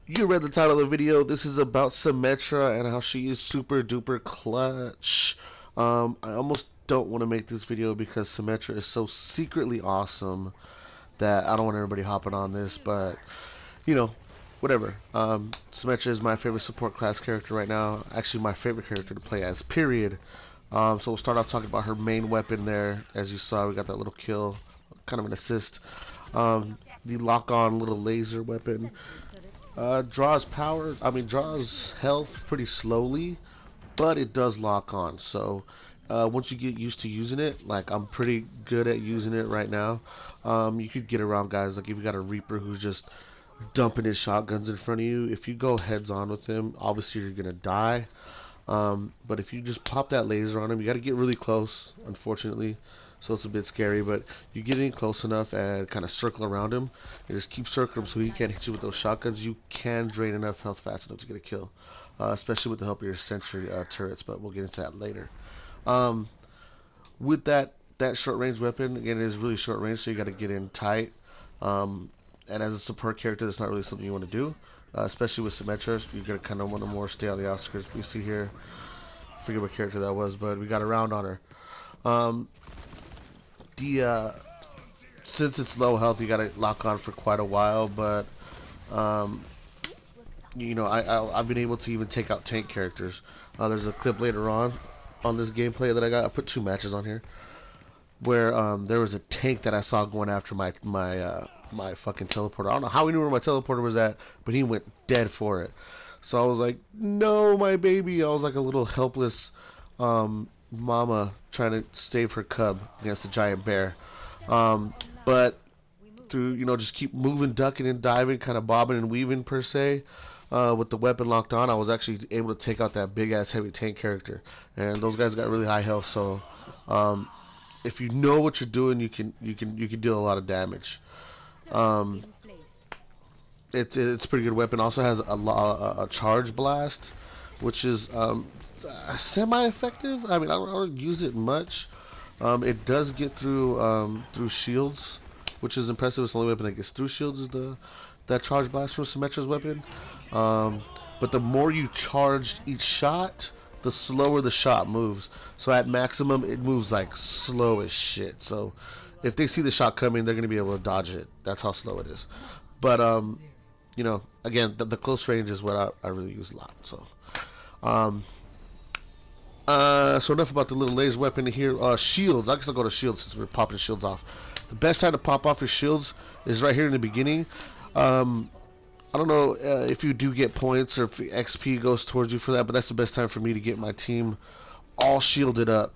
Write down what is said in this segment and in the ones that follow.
You read the title of the video. This is about Symmetra and how she is super duper clutch. I almost don't want to make this video because Symmetra is so secretly awesome that I don't want everybody hopping on this, but you know, whatever. Symmetra is my favorite support class character right now. Actually, my favorite character to play as, period. So we'll start off talking about her main weapon there. As you saw, we got that little kill, kind of an assist. The lock-on little laser weapon. Draws health pretty slowly, but it does lock on. So once you get used to using it, like I'm pretty good at using it right now, you could get around guys. Like if you got a Reaper who's just dumping his shotguns in front of you, if you go heads on with him, obviously you're gonna die. But if you just pop that laser on him, you got to get really close, unfortunately. So it's a bit scary, but you get in close enough and kind of circle around him and just keep circling him so he can't hit you with those shotguns. You can drain enough health fast enough to get a kill, especially with the help of your sentry turrets, but we'll get into that later. With that short range weapon, again, it is really short range, so you got to get in tight. And as a support character, that's not really something you want to do, especially with Symmetra. You're going to kind of want to more stay on the outskirts. We see here, I forget what character that was, but we got a round on her. Since it's low health, you gotta lock on for quite a while, but you know, I've been able to even take out tank characters. There's a clip later on this gameplay that I put 2 matches on here, where there was a tank that I saw going after my fucking teleporter. I don't know how he knew where my teleporter was at, but he went dead for it. So I was like, no, my baby. I was like a little helpless mama trying to save her cub against a giant bear. But through, you know, just keep moving, ducking and diving, kind of bobbing and weaving per se, with the weapon locked on, I was actually able to take out that big ass heavy tank character. And those guys got really high health, so if you know what you're doing, you can deal a lot of damage. It's a pretty good weapon. Also has a charge blast, which is semi-effective. I mean, I don't use it much. It does get through shields, which is impressive. It's the only weapon that gets through shields is that charge blast from Symmetra's weapon. But the more you charge each shot, the slower the shot moves. So at maximum, it moves like slow as shit. So if they see the shot coming, they're gonna be able to dodge it. That's how slow it is. But you know, again, the close range is what I really use a lot. So. So enough about the little laser weapon here. Shields. I guess I'll go to shields since we're popping shields off. The best time to pop off your shields is right here in the beginning. I don't know if you do get points or if XP goes towards you for that, but that's the best time for me to get my team all shielded up.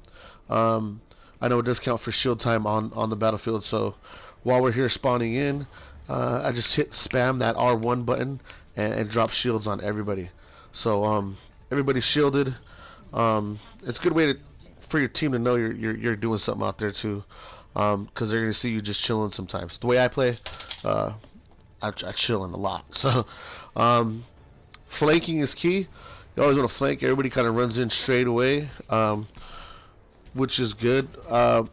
I know it does count for shield time on the battlefield, so while we're here spawning in, I just spam that R1 button and drop shields on everybody. So everybody's shielded. It's a good way for your team to know you're doing something out there too, because they're gonna see you just chilling sometimes. The way I play, I chillin' a lot. So flanking is key. You always want to flank. Everybody kind of runs in straight away, which is good. I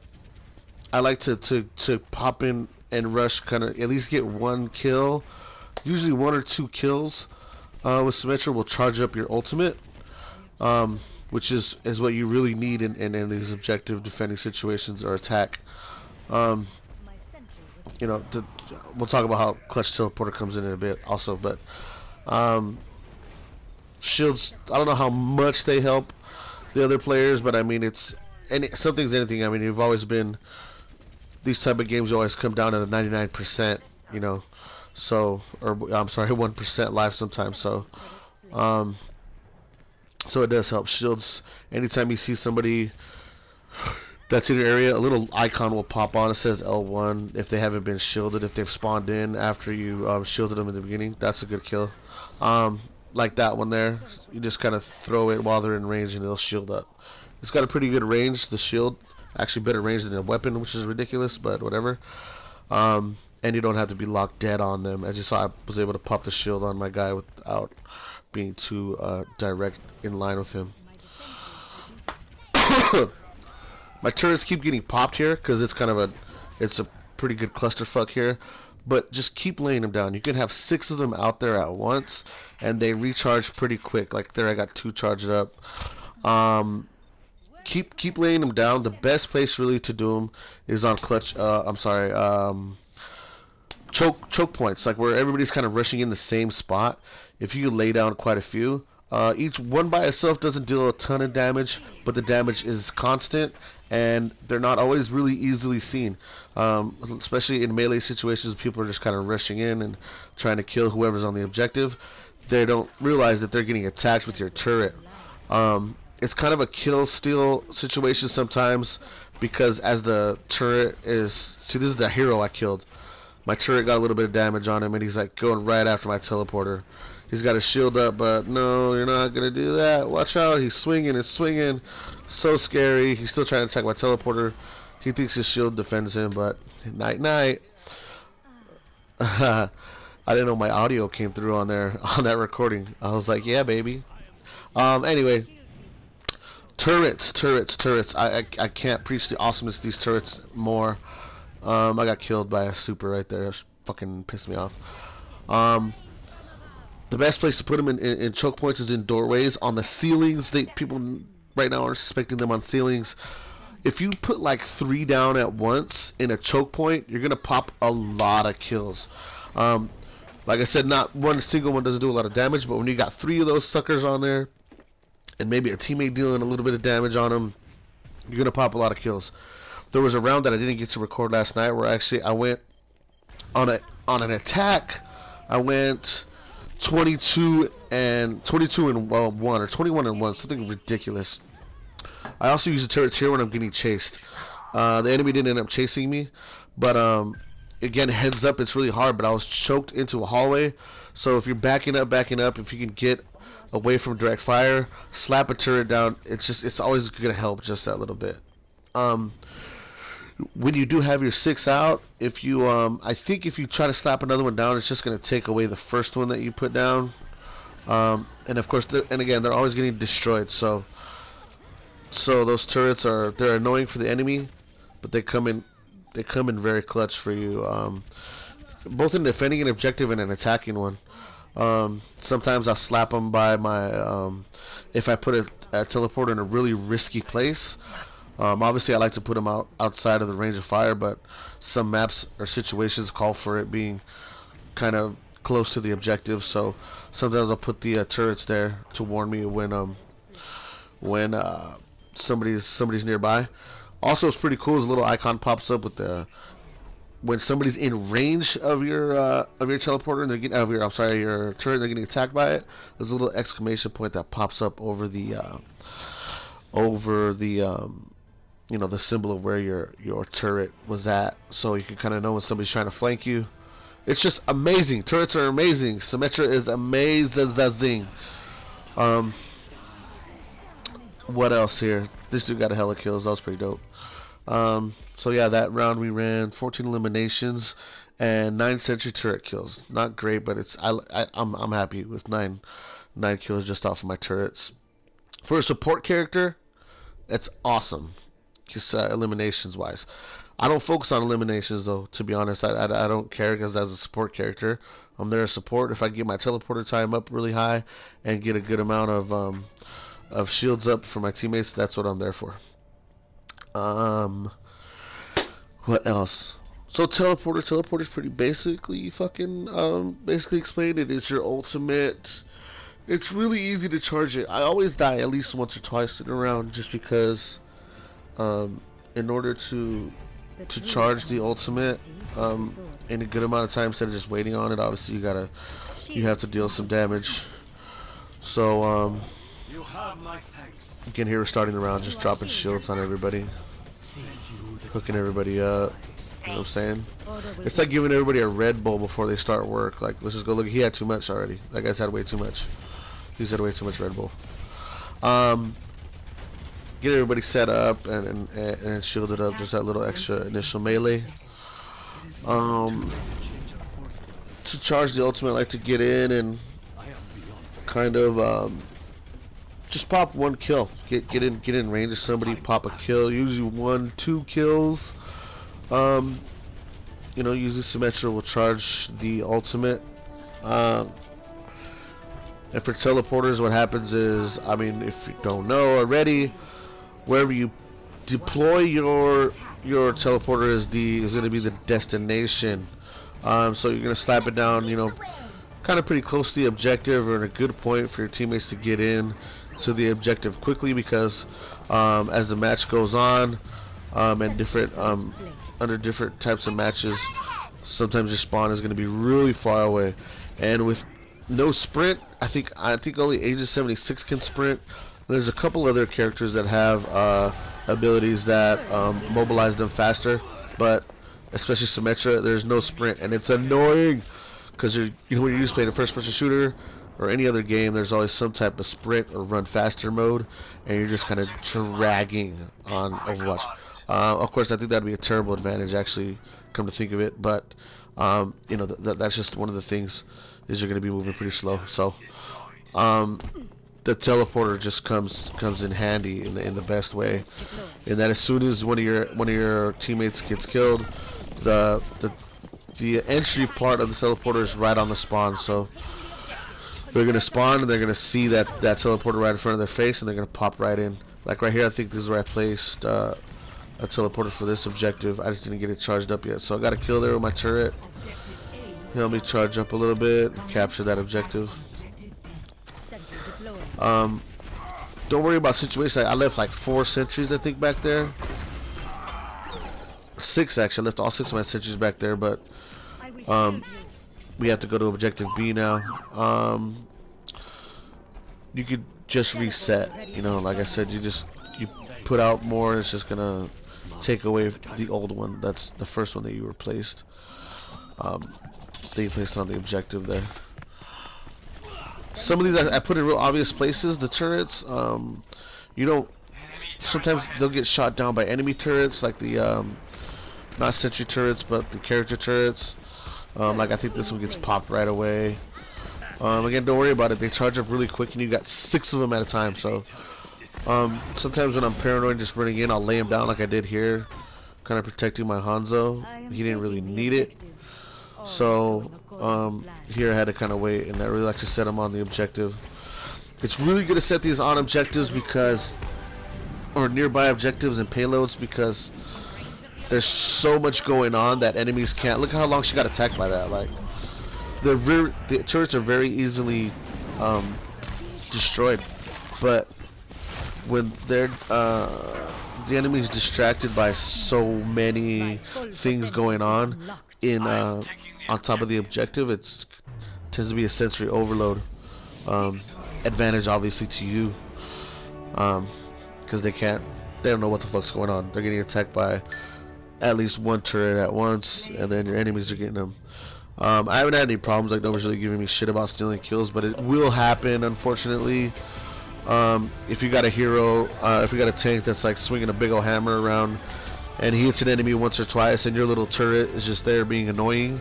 like to pop in and rush, kind of at least get 1 kill, usually 1 or 2 kills. With Symmetra will charge up your ultimate. Which is what you really need in these objective defending situations or attack. You know, we'll talk about how clutch teleporter comes in a bit also, but shields, I don't know how much they help the other players, but I mean, something's anything. I mean, you've always been, these type of games always come down to the 99%, you know, so, or I'm sorry, 1% life sometimes, so so it does help. Shields, anytime you see somebody that's in your area, a little icon will pop on. It says L1 if they haven't been shielded. If they've spawned in after you shielded them in the beginning, that's a good kill. Like that one there, you just kind of throw it while they're in range and they'll shield up. It's got a pretty good range, the shield. Actually better range than a weapon, which is ridiculous, but whatever. And you don't have to be locked dead on them. As you saw, I was able to pop the shield on my guy without being too direct in line with him. My turrets keep getting popped here because it's kind of it's a pretty good clusterfuck here, but just keep laying them down. You can have 6 of them out there at once, and they recharge pretty quick. Like there, I got 2 charged up. Keep laying them down. The best place really to do them is on clutch. I'm sorry. Choke points, like where everybody's kind of rushing in the same spot. If you lay down quite a few, each one by itself doesn't deal a ton of damage, but the damage is constant, and they're not always really easily seen. Especially in melee situations, people are just kind of rushing in and trying to kill whoever's on the objective. They don't realize that they're getting attacked with your turret. It's kind of a kill steal situation sometimes, because as the turret is, see, this is the hero I killed. My turret got a little bit of damage on him, and he's like going right after my teleporter. He's got his shield up, but no, you're not gonna do that. Watch out! He's swinging and swinging. So scary. He's still trying to attack my teleporter. He thinks his shield defends him, but night night. I didn't know my audio came through on there on that recording. I was like, yeah, baby. Anyway, turrets. I can't preach the awesomeness of these turrets more. I got killed by a super right there. That fucking pissed me off. The best place to put them in choke points is in doorways, on the ceilings. People right now are suspecting them on ceilings. If you put like 3 down at once in a choke point, you're gonna pop a lot of kills. Like I said, not one single one doesn't do a lot of damage, but when you got 3 of those suckers on there, and maybe a teammate dealing a little bit of damage on them, you're gonna pop a lot of kills. There was a round that I didn't get to record last night where actually I went on an attack. I went 22 and 1 or 21 and 1, something ridiculous. I also use the turrets here when I'm getting chased. The enemy didn't end up chasing me, but again, heads up, it's really hard. But I was choked into a hallway, so if you're backing up, if you can get away from direct fire, slap a turret down. It's always gonna help just that little bit. When you do have your 6 out, if you I think if you try to slap another one down, it's just going to take away the first one that you put down. And of course, and again, they're always getting destroyed. So those turrets they're annoying for the enemy, but they come in very clutch for you, both in defending an objective and an attacking one. Sometimes I'll slap them by my if I put a teleporter in a really risky place. Obviously, I like to put them outside of the range of fire, but some maps or situations call for it being kind of close to the objective. So sometimes I'll put the turrets there to warn me when somebody's nearby. Also, it's pretty cool. This little icon pops up with when somebody's in range of your teleporter and they're getting your turret. They're getting attacked by it. There's a little exclamation point that pops up over the the symbol of where your turret was at, so you can kind of know when somebody's trying to flank you. It's just amazing. Turrets are amazing. Symmetra is amazing. What else here? This dude got a hella kills. That was pretty dope. So yeah, that round we ran 14 eliminations and 9 sentry turret kills. Not great, but I'm happy with 9 kills just off of my turrets. For a support character, that's awesome. Just eliminations wise, I don't focus on eliminations though. To be honest, I don't care, because as a support character, I'm there to support. If I get my teleporter time up really high and get a good amount of shields up for my teammates, that's what I'm there for. What else? So teleporter is pretty basically basically explained. It is your ultimate. It's really easy to charge it. I always die at least once or twice in a round, just because in order to charge the ultimate in a good amount of time instead of just waiting on it, obviously you have to deal some damage. So again, here we're starting the round just dropping shields on everybody, hooking everybody up. You know what I'm saying? It's like giving everybody a Red Bull before they start work. Like, let's just go look. He had too much already. That guy's had way too much. He's had way too much Red Bull. Get everybody set up and shielded up. Just that little extra initial melee. To charge the ultimate, I like to get in and kind of just pop one kill. Get in range of somebody, pop a kill. Usually 1-2 kills. using Symmetra will charge the ultimate. And for teleporters, what happens is, I mean, if you don't know already, wherever you deploy your teleporter is going to be the destination. So you're going to slap it down, kind of pretty close to the objective, or at a good point for your teammates to get in to the objective quickly, because as the match goes on, and different under different types of matches, sometimes your spawn is going to be really far away, and with no sprint, I think only Agent 76 can sprint. There's a couple other characters that have abilities that mobilize them faster, but especially Symmetra, there's no sprint, and it's annoying because when you're used to playing a first-person shooter or any other game, there's always some type of sprint or run faster mode, and you're just kind of dragging on Overwatch. Of course, I think that'd be a terrible advantage, actually, come to think of it, but that's just one of the things, is you're going to be moving pretty slow. So the teleporter just comes in handy in the best way, and that as soon as one of your teammates gets killed, the entry part of the teleporter is right on the spawn. So they're gonna spawn and they're gonna see that teleporter right in front of their face, and they're gonna pop right in. Like right here, I think this is where I placed a teleporter for this objective. I just didn't get it charged up yet, so I got a kill there with my turret. Help me charge up a little bit, capture that objective. Don't worry about situations. I left like 4 sentries, I think, back there. 6 actually. I left all 6 of my sentries back there, but we have to go to objective B now. You could just reset. Like I said, you put out more. It's just gonna take away the old one. That's the first one that you replaced. That you placed on the objective there. Some of these I put in real obvious places. The turrets, sometimes they'll get shot down by enemy turrets, like the not sentry turrets, but the character turrets. Like I think this one gets popped right away. Again, don't worry about it. They charge up really quick, and you got 6 of them at a time. So sometimes when I'm paranoid, just running in, I'll lay him down like I did here, kind of protecting my Hanzo. He didn't really need it. So here I had to kind of wait, and I really like to set them on the objective. It's really good to set these on objectives or nearby objectives and payloads, because there's so much going on that enemies can't. Look how long she got attacked by that. Like the turrets are very easily destroyed, but when they're the enemy's distracted by so many things going on on top of the objective, it tends to be a sensory overload. Advantage obviously to you, because they don't know what the fuck's going on. They're getting attacked by at least 1 turret at once, and then your enemies are getting them. I haven't had any problems. Like, nobody's really giving me shit about stealing kills, but it will happen, unfortunately. If you got a hero, if you got a tank that's like swinging a big old hammer around, and he hits an enemy once or twice, and your little turret is just there being annoying,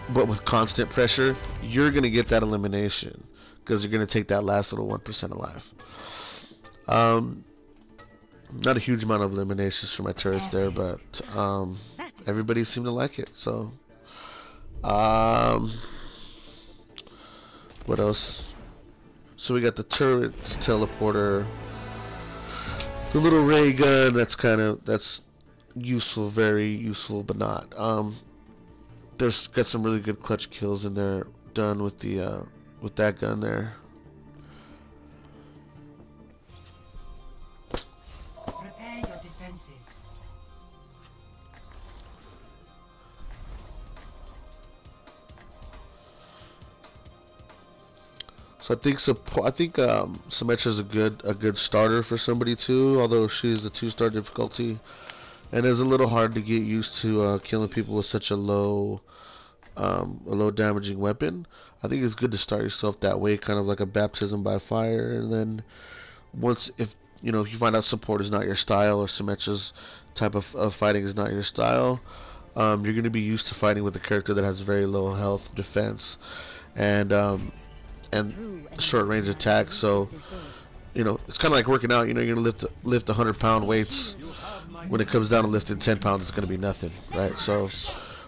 but with constant pressure, you're gonna get that elimination, because you're gonna take that last little 1% alive. Not a huge amount of eliminations for my turrets there, but everybody seemed to like it. So what else? So we got the turrets, teleporter, the little ray gun. That's useful, very useful, but not. There's got some really good clutch kills in there done with that gun there. Prepare your defenses. So I think Symmetra is a good starter for somebody too, although she's a 2-star difficulty, and it's a little hard to get used to killing people with such a low damaging weapon. I think it's good to start yourself that way, kind of like a baptism by fire, and then if you find out support is not your style, or Symmetra's type of fighting is not your style, you're going to be used to fighting with a character that has very low health, defense, and short range attack. So it's kind of like working out. You're going to lift 100-pound weights. When it comes down to lifting 10 pounds, it's going to be nothing, right? So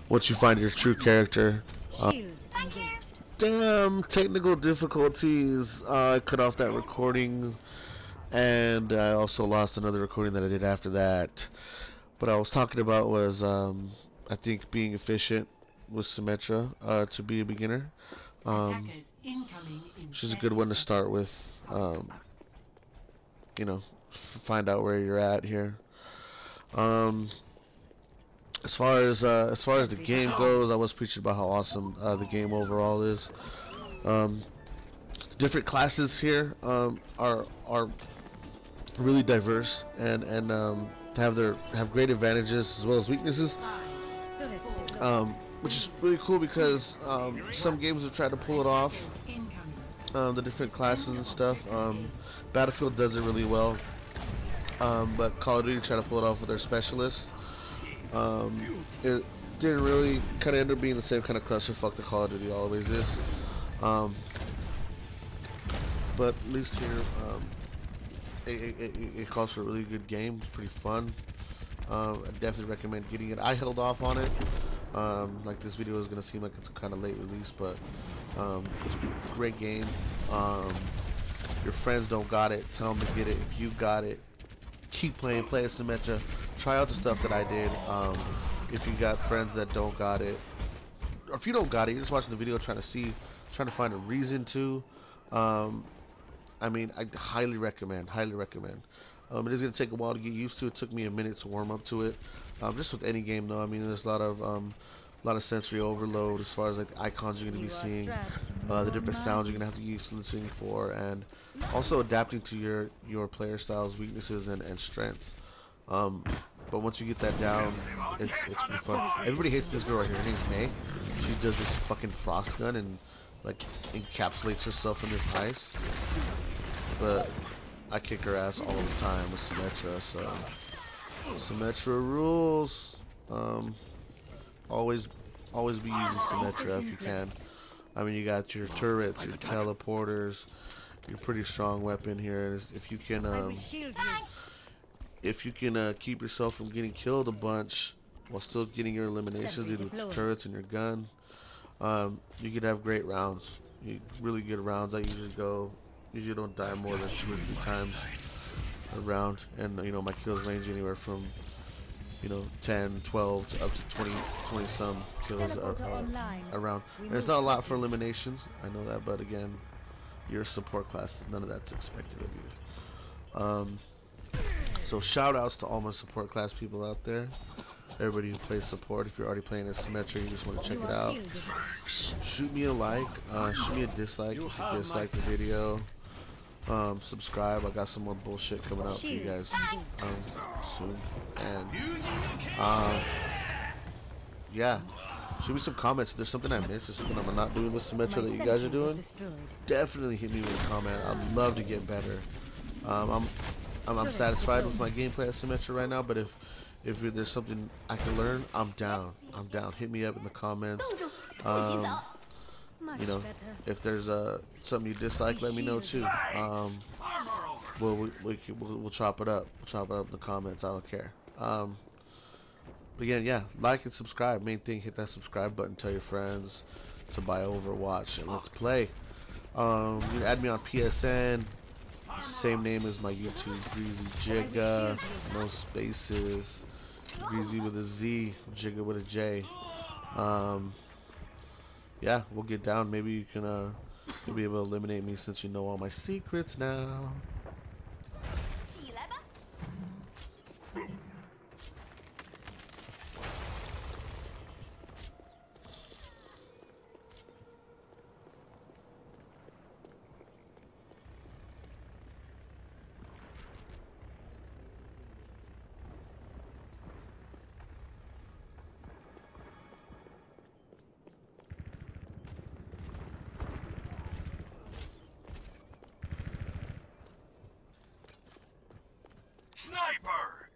once you find your true character. Shield engaged. Damn, technical difficulties. I cut off that recording, and I also lost another recording that I did after that. What I was talking about was, I think being efficient with Symmetra to be a beginner. Attackers incoming in She's a 30 good one to start seconds. with. You know, find out where you're at here. Um, as far as the game goes, I was preaching about how awesome the game overall is. Um, different classes here are really diverse and have great advantages as well as weaknesses. Turret deployed. Which is really cool because some games have tried to pull it off. Attackers incoming. The different classes and stuff. Battlefield does it really well, but Call of Duty tried to pull it off with their specialists. It didn't really kind of end up being the same kind of clusterfuck that Call of Duty always is. But at least here, it calls for a really good game. It's pretty fun. I definitely recommend getting it. I held off on it. Like this video is gonna seem like it's kind of late release, but it's a great game. Your friends don't got it, tell them to get it. If you got it, keep playing, play as Symmetra. Try out the stuff that I did. If you got friends that don't got it, or if you don't got it, you're just watching the video trying to find a reason to. I mean, I highly recommend, highly recommend. It is going to take a while to get used to. It took me a minute to warm up to it. Just with any game though, I mean, there's a lot of sensory overload as far as like the icons you're going to be seeing, the different sounds you're going to have to get listening for, and also adapting to your player styles, weaknesses, and strengths. But once you get that down, it's pretty fun. Everybody hates this girl right here. Her name's May. She does this fucking frost gun and like encapsulates herself in this ice. But I kick her ass all the time with Symmetra, so Symmetra rules. Always be using Symmetra if you can. I mean, you got your turrets, your teleporters, your pretty strong weapon here. If you can, keep yourself from getting killed a bunch while still getting your eliminations with the turrets and your gun, you could have great rounds. Really good rounds. I usually don't die more than 2 or 3 times a round, and you know my kills range anywhere from 10, 12 to up to 20 some kills a round. And it's not a lot for eliminations, I know that, but again, you're a support class, none of that's expected of you. So shout outs to all my support class people out there. Everybody who plays support. If you're already playing as Symmetra, you just want to check it out, shoot me a like, shoot me a dislike if you dislike the video. Subscribe. I got some more bullshit coming out for you guys soon. And yeah, shoot me some comments. If there's something I missed or something I'm not doing with Symmetra that you guys are doing, definitely hit me with a comment. I'd love to get better. I'm satisfied with my gameplay at Symmetra right now, but if there's something I can learn, I'm down. Hit me up in the comments. If there's something you dislike, let me know too. We'll chop it up. We'll chop it up in the comments. I don't care. But again, yeah, like and subscribe. Main thing, hit that subscribe button. Tell your friends to buy Overwatch and let's play. You can add me on PSN. Same name as my YouTube, Greasy Jigga. No spaces. Greasy with a Z, Jigga with a J. Yeah, we'll get down. Maybe you can you'll be able to eliminate me since you know all my secrets now. Sniper!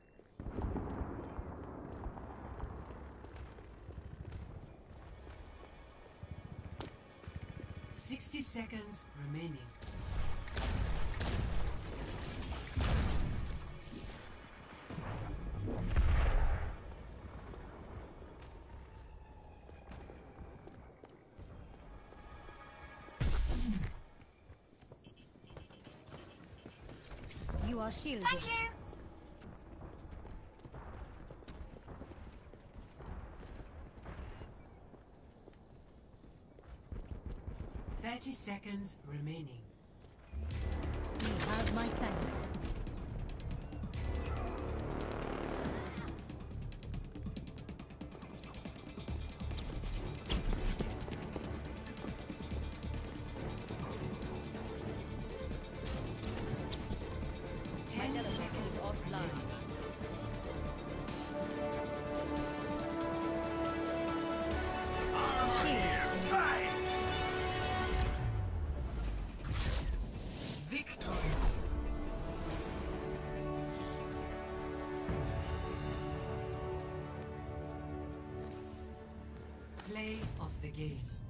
60 seconds remaining. You are shielded. Thank you. 30 seconds remaining. You have my thanks. Ten seconds offline. Victory. Play of the game.